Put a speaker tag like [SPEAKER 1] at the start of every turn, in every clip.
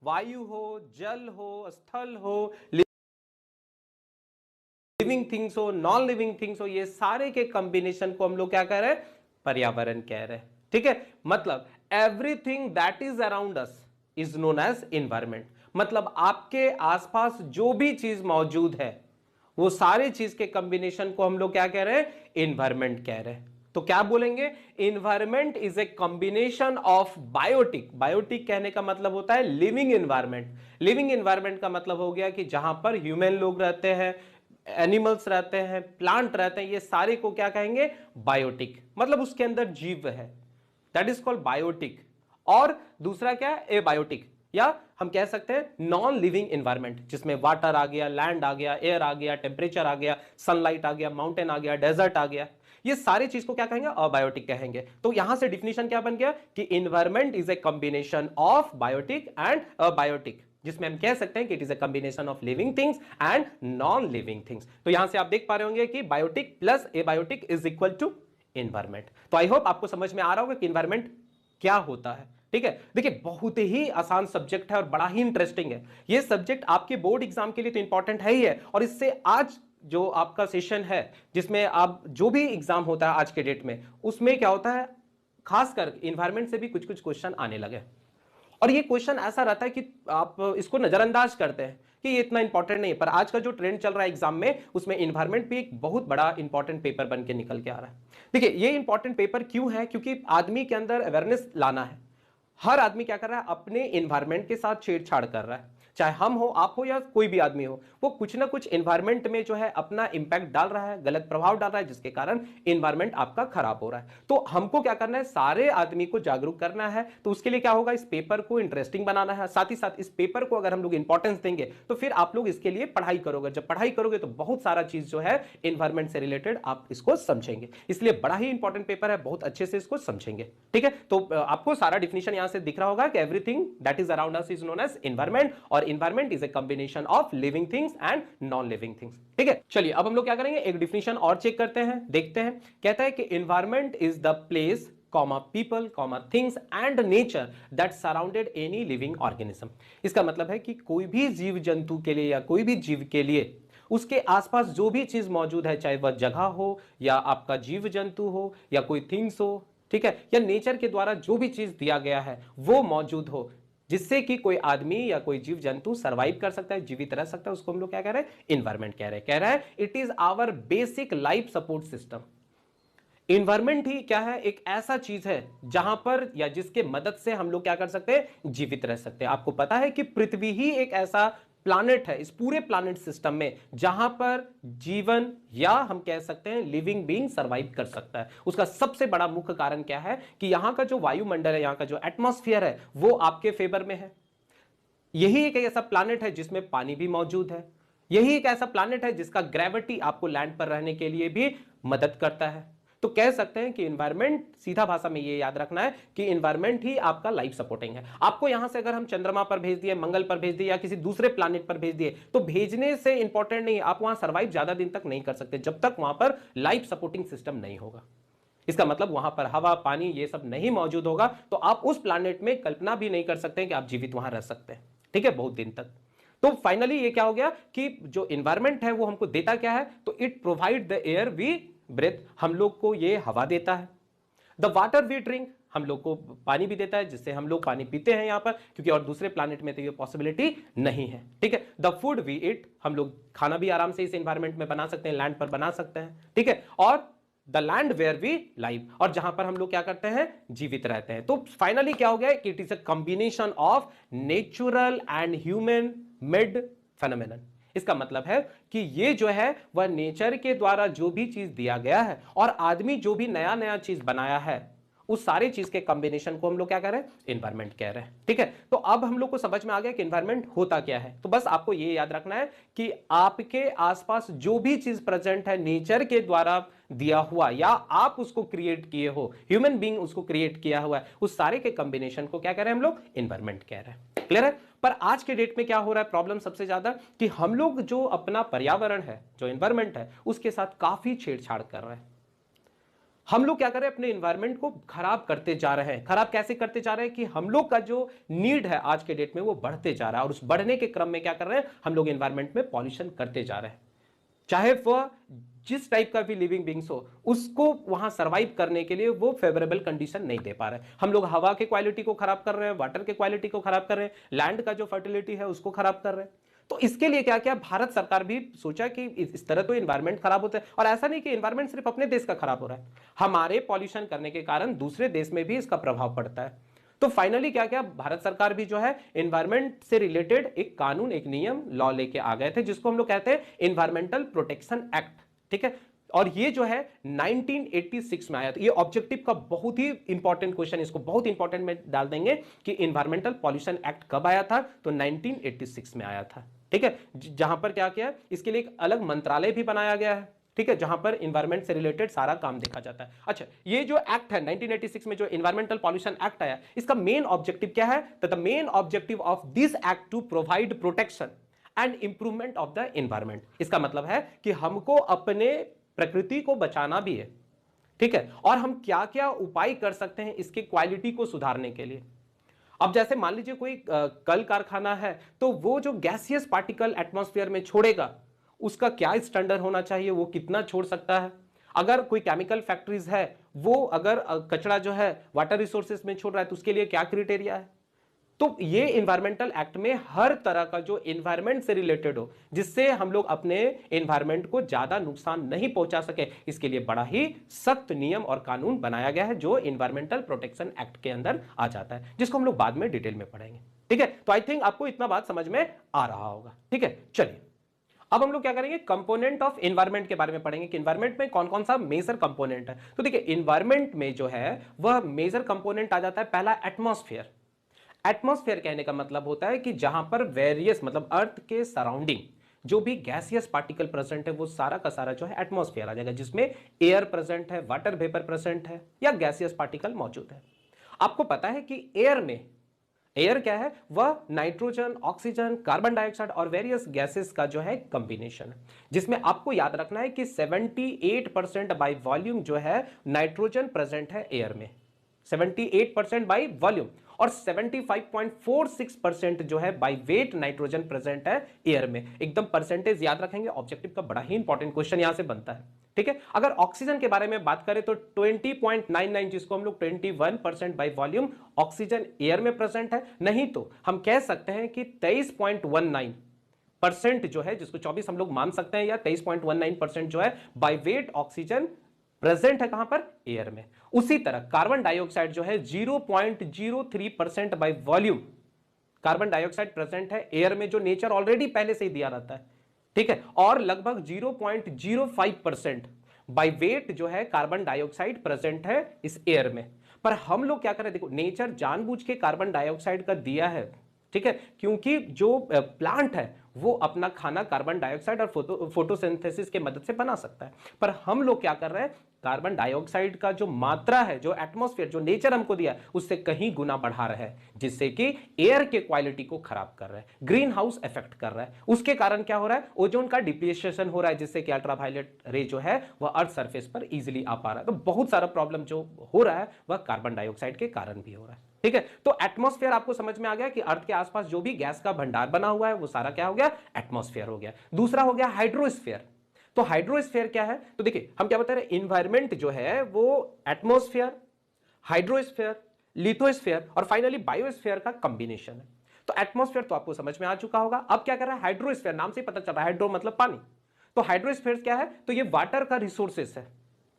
[SPEAKER 1] वायु हो, जल हो, स्थल हो, लिविंग थिंग्स हो, नॉन लिविंग थिंग्स हो, ये सारे के कॉम्बिनेशन को हम लोग क्या कह रहे हैं? पर्यावरण कह रहे हैं। ठीक है, मतलब everything that is around us is known as environment. मतलब आपके आसपास जो भी चीज मौजूद है वो सारी चीज के कॉम्बिनेशन को हम लोग क्या कह रहे हैं? एनवायरमेंट कह रहे हैं। तो क्या बोलेंगे? Environment is a combination of biotic. Biotic कहने का मतलब होता है लिविंग एनवायरमेंट। लिविंग एनवायरमेंट का मतलब हो गया कि जहां पर ह्यूमन लोग रहते हैं, एनिमल्स रहते हैं, प्लांट रहते हैं, ये सारे को क्या कहेंगे? बायोटिक। मतलब उसके अंदर जीव है, दैट इज कॉल्ड बायोटिक। और दूसरा क्या है? एबायोटिक, या हम कह सकते हैं नॉन लिविंग एनवायरमेंट, जिसमें वाटर आ गया, लैंड आ गया, एयर आ गया, टेम्परेचर आ गया, सनलाइट आ गया, माउंटेन आ गया, डेजर्ट आ गया। ये सारी चीज को क्या कहेंगे? अबायोटिक कहेंगे। तो यहां से डिफिनेशन क्या बन गया कि environment is a combination of biotic and abiotic, जिसमें हम कह सकते हैं कि it is a combination of living things and non living things. तो यहां से आप देख पा रहे होंगे कि biotic plus abiotic is equal to environment. तो आई होप आपको समझ में आ रहा होगा कि एनवायरमेंट क्या होता है। ठीक है, देखिए बहुत ही आसान सब्जेक्ट है और बड़ा ही इंटरेस्टिंग है। ये सब्जेक्ट आपके बोर्ड एग्जाम के लिए तो इंपॉर्टेंट है ही है, और इससे आज जो आपका सेशन है जिसमें आप जो भी एग्जाम होता है आज के डेट में, उसमें क्या होता है, खासकर इन्वायरमेंट से भी कुछ कुछ क्वेश्चन आने लगे। और ये क्वेश्चन ऐसा रहता है कि आप इसको नजरअंदाज करते हैं कि ये इतना इंपॉर्टेंट नहीं है, पर आज का जो ट्रेंड चल रहा है एग्जाम में, उसमें इन्वायरमेंट भी एक बहुत बड़ा इंपॉर्टेंट पेपर बन के निकल के आ रहा है। देखिए ये इंपॉर्टेंट पेपर क्यों है? क्योंकि आदमी के अंदर अवेयरनेस लाना है। हर आदमी क्या कर रहा है? अपने इन्वायरमेंट के साथ छेड़छाड़ कर रहा है, चाहे हम हो, आप हो, या कोई भी आदमी हो, वो कुछ ना कुछ इन्वायरमेंट में जो है अपना इंपैक्ट डाल रहा है, गलत प्रभाव डाल रहा है, जिसके कारण इन्वायरमेंट आपका खराब हो रहा है। तो हमको क्या करना है? सारे आदमी को जागरूक करना है। तो उसके लिए क्या होगा? इस पेपर को इंटरेस्टिंग बनाना है। साथ ही साथ इस पेपर को अगर हम लोग इंपॉर्टेंस देंगे तो फिर आप लोग इसके लिए पढ़ाई करोगे। जब पढ़ाई करोगे तो बहुत सारा चीज जो है इन्वायरमेंट से रिलेटेड आप इसको समझेंगे। इसलिए बड़ा ही इंपॉर्टेंट पेपर है, बहुत अच्छे से इसको समझेंगे। ठीक है, तो आपको सारा डिफिनेशन यहां से दिख रहा होगा कि everything that is around us is known as environment, और environment is a combination of living things and non living things. ठीक है, चलिए अब हम लोग क्या करेंगे? एक डिफिनेशन और चेक करते हैं, देखते हैं। कहता है कि environment is the place, people, things and nature that surrounded any living organism. इसका मतलब है कि कोई भी जीव जंतु के लिए या कोई भी जीव के लिए उसके आसपास जो भी चीज मौजूद है, चाहे वह जगह हो या आपका जीव जंतु हो या कोई थिंग्स हो, ठीक है, या नेचर के द्वारा जो भी चीज दिया गया है वो मौजूद हो, जिससे कि कोई आदमी या कोई जीव जंतु सरवाइव कर सकता है, जीवित रह सकता है, उसको हम लोग क्या कह रहे हैं? इन्वायरमेंट कह रहे हैं। कह रहा है it is our basic life support system. Environment ही क्या है? एक ऐसा चीज है जहां पर या जिसके मदद से हम लोग क्या कर सकते हैं? जीवित रह सकते हैं। आपको पता है कि पृथ्वी ही एक ऐसा प्लानेट है इस पूरे प्लानेट सिस्टम में जहां पर जीवन या हम कह सकते हैं लिविंग बीइंग सरवाइव कर सकता है। उसका सबसे बड़ा मुख्य कारण क्या है? कि यहां का जो वायुमंडल है, यहां का जो एटमॉस्फेयर है, वो आपके फेवर में है। यही एक ऐसा प्लानेट है जिसमें पानी भी मौजूद है। यही एक ऐसा प्लानेट है जिसका ग्रेविटी आपको लैंड पर रहने के लिए भी मदद करता है। तो कह सकते हैं कि एनवायरमेंट, सीधा भाषा में ये याद रखना है कि एनवायरमेंट ही आपका लाइफ सपोर्टिंग है। आपको यहां से अगर हम चंद्रमा पर भेज दिए, मंगल पर भेज दिए या किसी दूसरे प्लानेट पर भेज दिए, तो भेजने से इंपॉर्टेंट नहीं, आप वहां सर्वाइव ज्यादा दिन तक नहीं कर सकते जब तक वहां पर लाइफ सपोर्टिंग सिस्टम नहीं होगा। इसका मतलब वहां पर हवा, पानी, ये सब नहीं मौजूद होगा, तो आप उस प्लानेट में कल्पना भी नहीं कर सकते कि आप जीवित वहां रह सकते हैं, ठीक है, बहुत दिन तक। तो फाइनली ये क्या हो गया कि जो एनवायरमेंट है वो हमको देता क्या है? तो it provide the air we breathe, हम लोग को ये हवा देता है। द वाटर वी ड्रिंक, हम लोग को पानी भी देता है, जिससे हम लोग पानी पीते हैं यहां पर, क्योंकि और दूसरे प्लानेट में तो ये पॉसिबिलिटी नहीं है। ठीक है, द फूड वी ईट, हम लोग खाना भी आराम से इस एनवायरमेंट में बना सकते हैं, लैंड पर बना सकते हैं। ठीक है, और the land where we live, और जहां पर हम लोग क्या करते हैं? जीवित रहते हैं। तो फाइनली क्या हो गया कि it is a combination of natural and human made phenomenon. इसका मतलब है कि ये जो है वह नेचर के द्वारा जो भी चीज दिया गया है और आदमी जो भी नया नया चीज बनाया है, उस सारी चीज के कॉम्बिनेशन को हम लोग क्या कह रहे हैं? एनवायरमेंट कह रहे हैं। ठीक है, तो अब हम लोग को समझ में आ गया कि एनवायरमेंट होता क्या है। तो बस आपको ये याद रखना है कि आपके आसपास जो भी चीज प्रेजेंट है नेचर के द्वारा दिया हुआ, या आप उसको क्रिएट किए हो, ह्यूमन बीइंग उसको क्रिएट किया हुआ है, उस सारे के कॉम्बिनेशन को क्या कह रहे हैं हम लोग? एनवायरमेंट कह रहे हैं। क्लियर है? पर आज के डेट में क्या हो रहा है प्रॉब्लम सबसे ज्यादा, कि हम लोग जो अपना पर्यावरण है, जो एनवायरमेंट है, उसके साथ काफी छेड़छाड़ कर रहे हैं। हम लोग क्या कर रहे हैं, अपने एनवायरनमेंट को खराब करते जा रहे हैं। खराब कैसे करते जा रहे हैं कि हम लोग का जो नीड है आज के डेट में वो बढ़ते जा रहा है, और उस बढ़ने के क्रम में क्या कर रहे हैं, हम लोग एनवायरनमेंट में पॉल्यूशन करते जा रहे हैं। चाहे वह जिस टाइप का भी लिविंग बींग्स हो, उसको वहां सरवाइव करने के लिए वो फेवरेबल कंडीशन नहीं दे पा रहे। हम लोग हवा के क्वालिटी को खराब कर रहे हैं, वाटर के क्वालिटी को खराब कर रहे हैं, लैंड का जो फर्टिलिटी है उसको खराब कर रहे हैं। तो इसके लिए क्या क्या भारत सरकार भी सोचा कि इस तरह तो एनवायरनमेंट खराब होता है, और ऐसा नहीं कि एनवायरनमेंट सिर्फ अपने देश का खराब हो रहा है, हमारे पॉल्यूशन करने के कारण दूसरे देश में भी इसका प्रभाव पड़ता है। तो फाइनली क्या क्या भारत सरकार भी जो है एनवायरनमेंट से रिलेटेड एक कानून, एक नियम, लॉ लेके आ गए थे, जिसको हम लोग कहते हैं एनवायरमेंटल प्रोटेक्शन एक्ट। ठीक है, और ये जो है 1986 में आया था। ये ऑब्जेक्टिव का बहुत ही इंपॉर्टेंट क्वेश्चन, इसको बहुत इंपॉर्टेंट में डाल देंगे कि एनवायरमेंटल पॉल्यूशन एक्ट कब आया था, तो 1986 में आया था। ठीक है, जहां पर क्या किया, इसके लिए एक अलग मंत्रालय भी बनाया गया है। ठीक है, जहां पर एनवायरमेंट से रिलेटेड सारा काम देखा जाता है। अच्छा, ये जो एक्ट है 1986 में जो एनवायरमेंटल पॉल्यूशन एक्ट आया, इसका मेन ऑब्जेक्टिव क्या है, the main objective of this act to provide protection and improvement of the environment. इसका मतलब है कि हमको अपने प्रकृति को बचाना भी है। ठीक है, और हम क्या क्या उपाय कर सकते हैं इसकी क्वालिटी को सुधारने के लिए। अब जैसे मान लीजिए कोई कल कारखाना है, तो वो जो गैसियस पार्टिकल एटमॉस्फेयर में छोड़ेगा उसका क्या स्टैंडर्ड होना चाहिए, वो कितना छोड़ सकता है। अगर कोई केमिकल फैक्ट्रीज है, वो अगर कचरा जो है वाटर रिसोर्सेज में छोड़ रहा है, तो उसके लिए क्या क्राइटेरिया है। तो ये एनवायरमेंटल एक्ट में हर तरह का जो एनवायरमेंट से रिलेटेड हो, जिससे हम लोग अपने एनवायरमेंट को ज्यादा नुकसान नहीं पहुंचा सके, इसके लिए बड़ा ही सख्त नियम और कानून बनाया गया है, जो एनवायरमेंटल प्रोटेक्शन एक्ट के अंदर आ जाता है, जिसको हम लोग बाद में डिटेल में पढ़ेंगे। ठीक है, तो आई थिंक आपको इतना बात समझ में आ रहा होगा। ठीक है, चलिए अब हम लोग क्या करेंगे, कंपोनेंट ऑफ एनवायरमेंट के बारे में पढ़ेंगे कि एनवायरमेंट में कौन कौन सा मेजर कंपोनेंट है। तो देखिए, एनवायरमेंट में जो है वह मेजर कंपोनेंट आ जाता है पहला, एटमॉस्फेयर। एटमॉस्फेयर कहने का मतलब होता है कि जहां पर वेरियस, मतलब अर्थ के सराउंडिंग जो भी गैसियस पार्टिकल प्रेजेंट है, वो सारा का सारा जो है एटमॉस्फेयर आ जाएगा, जिसमें एयर प्रेजेंट है, वाटर वेपर प्रेजेंट है, या गैसियस पार्टिकल मौजूद है। आपको पता है कि एयर में, एयर क्या है, वह नाइट्रोजन, ऑक्सीजन, कार्बन डाइऑक्साइड और वेरियस गैसेस का जो है कॉम्बिनेशन है, जिसमें आपको याद रखना है कि 78% बाय वॉल्यूम जो है नाइट्रोजन प्रेजेंट है एयर में, 78% बाय वॉल्यूम, और 75.46% जो है बाय वेट नाइट्रोजन प्रेजेंट है एयर में। एकदम परसेंटेज याद रखेंगे, ऑब्जेक्टिव का बड़ा ही इंपॉर्टेंट क्वेश्चन यहां से बनता है। ठीक है, अगर ऑक्सीजन के बारे में बात करें तो 20.99, जिसको हम लोग 21% बाय वॉल्यूम ऑक्सीजन एयर में प्रेजेंट है। नहीं तो हम कह सकते हैं कि 23.19% जो है, जिसको 24 हम लोग मान सकते हैं, या 23.19% जो है बाय वेट ऑक्सीजन प्रेजेंट है कहां पर, एयर में। उसी तरह कार्बन डाइऑक्साइड जो है 0.03% by volume carbon dioxide present है एयर में, जो नेचर ऑलरेडी पहले से ही दिया रहता है। ठीक है, और लगभग 0.05% बाय वेट जो है कार्बन डाइऑक्साइड प्रेजेंट है इस एयर में। पर हम लोग क्या करें, देखो नेचर जानबूझ के कार्बन डाइऑक्साइड का दिया है। ठीक है, क्योंकि जो प्लांट है वो अपना खाना कार्बन डाइऑक्साइड और फोटोसिंथेसिस के मदद से बना सकता है। पर हम लोग क्या कर रहे हैं, कार्बन डाइऑक्साइड का जो मात्रा है, जो एटमॉस्फेयर, जो नेचर हमको दिया है, उससे कहीं गुना बढ़ा रहा है, जिससे कि एयर के क्वालिटी को खराब कर रहा है, ग्रीन हाउस इफेक्ट कर रहा है। उसके कारण क्या हो रहा है, ओजोन का डिप्लीशिएशन हो रहा है, जिससे कि अल्ट्रावायलेट रे जो है वह अर्थ सरफेस पर इजीली आ पा रहा है। तो बहुत सारा प्रॉब्लम जो हो रहा है वह कार्बन डाइऑक्साइड के कारण भी हो रहा है। ठीक है, तो एटमॉस्फेयर आपको समझ में आ गया कि अर्थ के आसपास जो भी गैस का भंडार बना हुआ है वो सारा क्या हो गया, एटमॉस्फेयर हो गया। दूसरा हो गया हाइड्रोस्फीयर। तो हाइड्रोस्फीयर क्या है, तो देखिए हम क्या बता रहे हैं, एनवायरमेंट जो है वो एटमॉस्फेयर, हाइड्रोस्फीयर, लिथोस्फीयर और फाइनली बायोस्फीयर का कॉम्बिनेशन है। तो एटमॉस्फेयर तो आपको समझ में आ चुका होगा। अब क्या कर रहा है, हाइड्रोस्फीयर, नाम से पता चल रहा है, हाइड्रो मतलब पानी। तो हाइड्रोस्फीयर क्या है, तो ये वाटर का रिसोर्सेस है।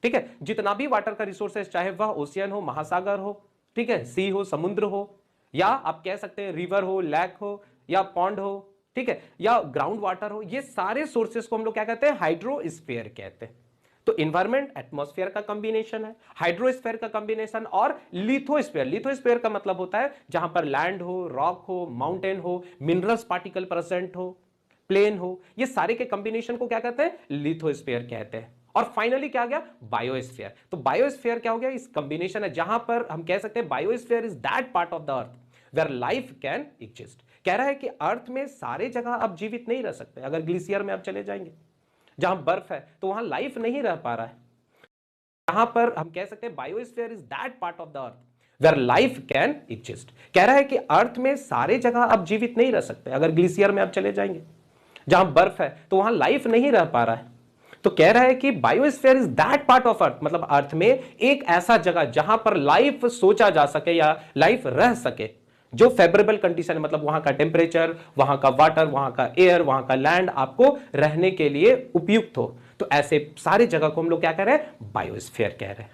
[SPEAKER 1] ठीक है, जितना भी वाटर का रिसोर्सेस, चाहे वह ओशियन हो, महासागर हो, ठीक है, सी हो, समुद्र हो, या आप कह सकते हैं रिवर हो, लेक हो, या पॉन्ड हो, ठीक है, या ग्राउंड वाटर हो, ये सारे सोर्सेस को हम लोग क्या कहते हैं, हाइड्रोस्फीयर कहते हैं। तो एनवायरमेंट एटमॉस्फेयर का कॉम्बिनेशन है, हाइड्रोस्फीयर का कॉम्बिनेशन, और लिथोस्फीयर। लिथोस्फीयर का मतलब होता है जहां पर लैंड हो, रॉक हो, माउंटेन हो, मिनरल्स पार्टिकल प्रेजेंट हो, प्लेन हो, ये सारे के कॉम्बिनेशन को क्या कहते हैं, लिथोस्फीयर कहते हैं। और फाइनली क्या गया, बायोस्फीयर। तो बायोस्फीयर क्या हो गया, इस कॉम्बिनेशन है, जहां पर हम कह सकते हैं biosphere is that part of the earth where life can exist. कह रहा है कि अर्थ में सारे जगह आप जीवित नहीं रह सकते। अगर ग्लेशियर में आप चले जाएंगे, जहां बर्फ है, तो वहां लाइफ नहीं रह पा रहा है। जहां पर हम कह सकते हैं biosphere is that part of the earth where life can exist. कह रहा है कि अर्थ में सारे जगह आप जीवित नहीं रह सकते। अगर ग्लेशियर में आप चले जाएंगे जहां बर्फ है तो वहां लाइफ नहीं रह पा रहा है। तो कह रहा है कि biosphere is that part of earth, मतलब अर्थ में एक ऐसा जगह जहां पर लाइफ सोचा जा सके या लाइफ रह सके, जो फेवरेबल कंडीशन है, मतलब वहां का टेम्परेचर, वहां का वाटर, वहां का एयर, वहां का लैंड आपको रहने के लिए उपयुक्त हो। तो ऐसे सारे जगह को हम लोग क्या कह रहे हैं, बायोस्फीयर कह रहे हैं।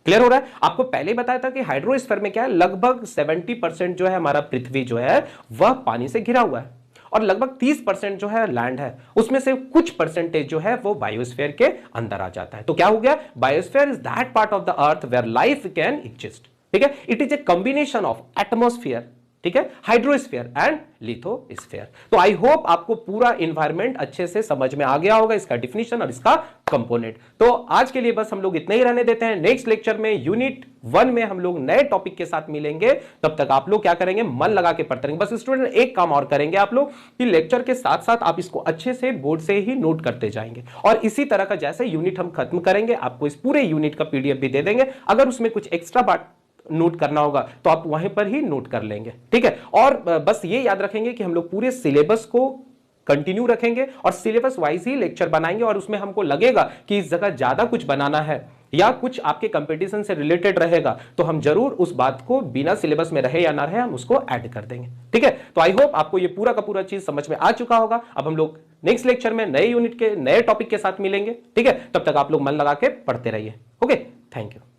[SPEAKER 1] क्लियर हो रहा है? आपको पहले बताया था कि हाइड्रोस्फीयर में क्या है, लगभग 70% जो है हमारा पृथ्वी जो है वह पानी से घिरा हुआ है और लगभग 30% जो है लैंड है, उसमें से कुछ परसेंटेज जो है वो बायोस्फीयर के अंदर आ जाता है। तो क्या हो गया, biosphere is that part of the earth where life can exist. ठीक है, it is a combination of atmosphere, ठीक है, हाइड्रोस्फीयर एंड लिथोस्फीयर। तो आई होप आपको पूरा इन्वायरमेंट अच्छे से समझ में आ गया होगा, इसका डिफिनीशन और इसका कंपोनेंट। तो आज के लिए बस हम लोग इतना ही रहने देते हैं। नेक्स्ट लेक्चर में यूनिट 1 में हम लोग नए टॉपिक के साथ मिलेंगे। तब तक आप लोग क्या करेंगे, मन लगा के पढ़ते रहेंगे। बस स्टूडेंट एक काम और करेंगे आप लोग कि लेक्चर के साथ साथ आप इसको अच्छे से बोर्ड से ही नोट करते जाएंगे और इसी तरह का जैसे यूनिट हम खत्म करेंगे आपको इस पूरे यूनिट का पीडीएफ भी दे देंगे। अगर उसमें कुछ एक्स्ट्रा बात नोट करना होगा तो आप वहीं पर ही नोट कर लेंगे। ठीक है, और बस ये याद रखेंगे कि हम लोग पूरे सिलेबस को कंटिन्यू रखेंगे और सिलेबस वाइज ही लेक्चर बनाएंगे और उसमें हमको लगेगा कि इस जगह ज्यादा कुछ बनाना है या कुछ आपके कंपटीशन से रिलेटेड रहेगा तो हम जरूर उस बात को बिना सिलेबस में रहे या ना रहे हम उसको ऐड कर देंगे। ठीक है, तो आई होप आपको ये पूरा का पूरा चीज समझ में आ चुका होगा। अब हम लोग नेक्स्ट लेक्चर में नए यूनिट के नए टॉपिक के साथ मिलेंगे। ठीक है, तब तक आप लोग मन लगा के पढ़ते रहिए। Okay, thank you.